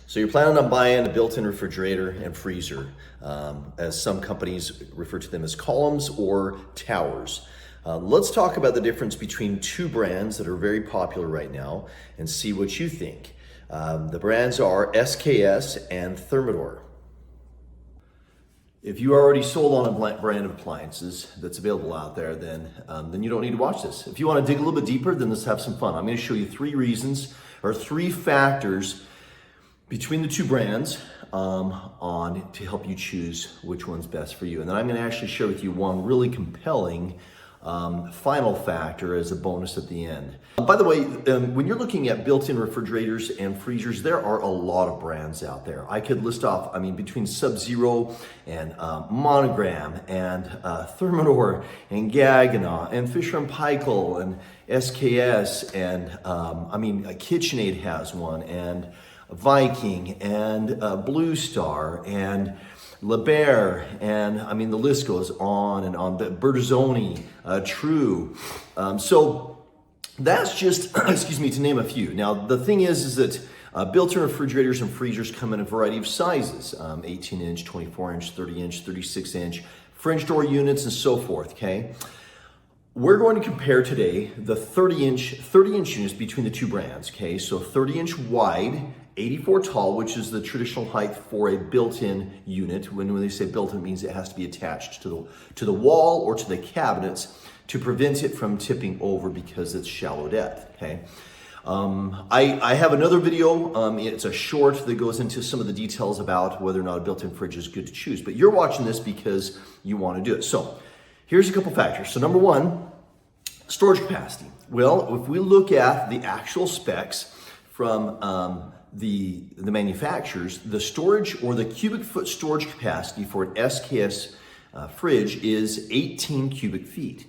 So you're planning on buying a built-in refrigerator and freezer, as some companies refer to them as columns or towers. Let's talk about the difference between two brands that are very popular right now and see what you think. The brands are SKS and Thermador. If you already sold on a brand of appliances that's available out there, then you don't need to watch this. If you want to dig a little bit deeper, then let's have some fun. I'm going to show you three reasons or three factors between the two brands to help you choose which one's best for you. And then I'm going to actually share with you one really compelling final factor as a bonus at the end. By the way, when you're looking at built-in refrigerators and freezers, there are a lot of brands out there. I could list off, between Sub-Zero and Monogram and Thermador and Gaggenau and Fisher & Paykel and SKS and KitchenAid has one, and Viking and Blue Star and LeBaire, and the list goes on and on. Bertazzoni, True. So that's just, to name a few. Now the thing is that built-in refrigerators and freezers come in a variety of sizes: 18-inch, 24-inch, 30-inch, 36-inch, French door units, and so forth. Okay. We're going to compare today the 30-inch units between the two brands. Okay, so 30-inch wide, 84 tall, which is the traditional height for a built-in unit. When they say built-in, it means it has to be attached to the wall or to the cabinets to prevent it from tipping over because it's shallow depth. Okay. I have another video. It's a short that goes into some of the details about whether or not a built-in fridge is good to choose. But you're watching this because you want to do it. So here's a couple factors. So number one, storage capacity. Well, if we look at the actual specs from the manufacturers, the storage or the cubic foot storage capacity for an SKS fridge is 18 cubic feet.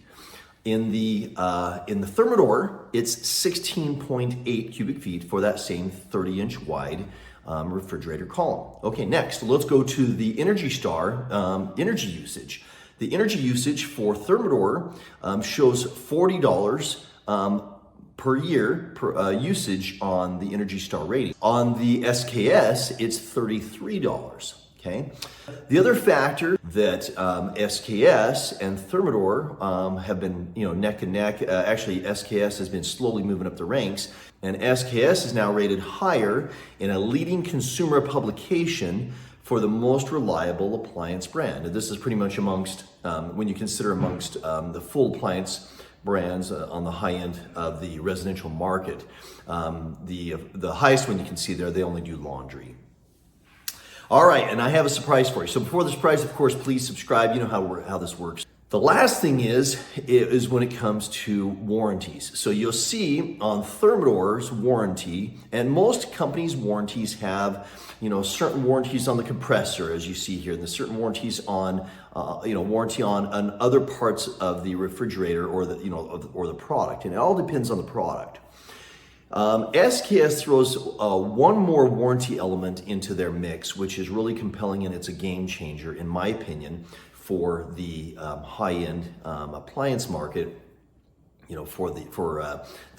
In the Thermador, it's 16.8 cubic feet for that same 30-inch wide refrigerator column. Okay, next, let's go to the Energy Star energy usage. The energy usage for Thermador shows $40 per year per usage on the Energy Star rating. On the SKS, it's $33. Okay. The other factor that SKS and Thermador have been, neck and neck. Actually, SKS has been slowly moving up the ranks, and SKS is now rated higher in a leading consumer publication for the most reliable appliance brand. And this is pretty much amongst, when you consider amongst the full appliance brands on the high end of the residential market. The highest one you can see there, they only do laundry. All right, and I have a surprise for you. So before the surprise, of course, please subscribe. You know how this works. The last thing is when it comes to warranties. So you'll see on Thermador's warranty, and most companies' warranties have, certain warranties on the compressor, as you see here, and the certain warranties on, warranty on other parts of the refrigerator or the product, and it all depends on the product. SKS throws one more warranty element into their mix, which is really compelling, and it's a game changer, in my opinion, for the high-end appliance market, for the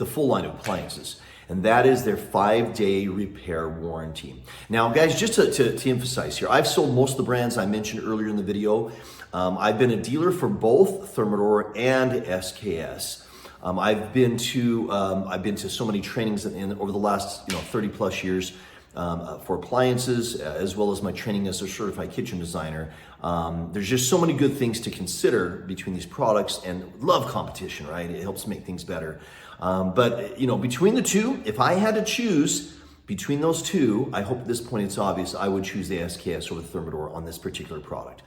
full line of appliances, and that is their 5-day repair warranty. Now, guys, just to emphasize here, I've sold most of the brands I mentioned earlier in the video. I've been a dealer for both Thermador and SKS. I've been to so many trainings over the last 30 plus years for appliances, as well as my training as a certified kitchen designer. There's just so many good things to consider between these products, and love competition, right? It helps make things better. But between the two, if I had to choose between those two, I hope at this point it's obvious, I would choose the SKS over the Thermador on this particular product.